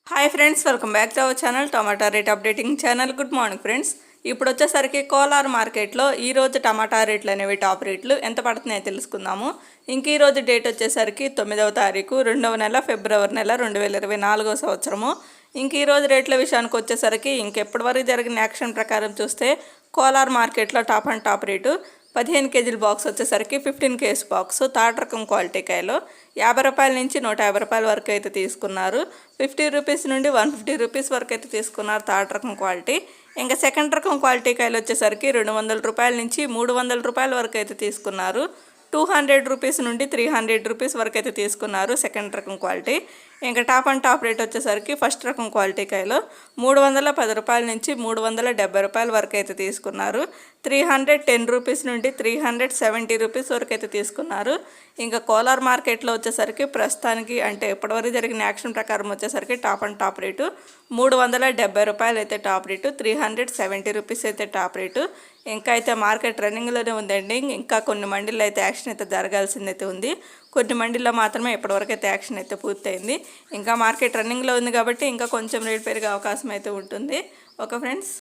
Hi friends, welcome back to our channel tomato rate updating channel. Good morning friends. ఇప్పుడు వచ్చేసరికి కోలార్ మార్కెట్లో ఈరోజు టమాటా రేట్లు అనేవి టాప్ రేట్లు ఎంత పడుతున్నాయో తెలుసుకుందాము. ఇంక ఈరోజు డేట్ వచ్చేసరికి 9వ తారీఖు 2వ నెల ఫిబ్రవరి నెల 2024 సంవత్సరము. ఇంక ఈరోజు రేట్ల విషయానికి వచ్చేసరికి ఇంకెప్పటి వరకు జరిగిన యాక్షన్ ప్రకారం చూస్తే కోలార్ మార్కెట్లో టాప్ అండ్ టాప్ రేటు 15 కేజీల బాక్స్ వచ్చేసరికి 15 కేజీ బాక్స్ థర్డ్ రకం క్వాలిటీ కాయలో 50 రూపాయల నుంచి 150 రూపాయల వరకు అయితే తీసుకున్నారు. 50 రూపీస్ నుండి 150 రూపీస్ వరకు అయితే తీసుకున్నారు థర్డ్ రకం క్వాలిటీ. ఇంకా సెకండ్ రకం క్వాలిటీ కాయలు వచ్చేసరికి 200 రూపాయల నుంచి 300 రూపాయల వరకు అయితే తీసుకున్నారు. 200 రూపీస్ నుండి 300 రూపీస్ వరకు అయితే తీసుకున్నారు సెకండ్ రకం క్వాలిటీ. ఇంకా టాప్ అండ్ టాప్ రేట్ వచ్చేసరికి ఫస్ట్ రకం క్వాలిటీ కాయలో 310 రూపాయల నుంచి 370 రూపాయల వరకు అయితే తీసుకున్నారు. 310 రూపీస్ నుండి 370 రూపీస్ వరకు అయితే తీసుకున్నారు. ఇంకా కోలార్ మార్కెట్లో వచ్చేసరికి ప్రస్తుతానికి అంటే ఇప్పటివరకు జరిగిన యాక్షన్ ప్రకారం వచ్చేసరికి టాప్ అండ్ టాప్ రేటు 370 రూపాయలు అయితే టాప్ రేటు, 370 రూపీస్ అయితే టాప్ రేటు. ఇంకా అయితే మార్కెట్ రన్నింగ్లోనే ఉందండి. ఇంకా కొన్ని మండీల్లో అయితే యాక్షన్ అయితే జరగాల్సిందైతే ఉంది. కొన్ని మండీల్లో మాత్రమే ఇప్పటివరకు అయితే యాక్షన్ అయితే పూర్తయింది. ఇంకా మార్కెట్ రన్నింగ్లో ఉంది కాబట్టి ఇంకా కొంచెం రేట్ పెరిగే అవకాశం అయితే ఉంటుంది. Okay friends.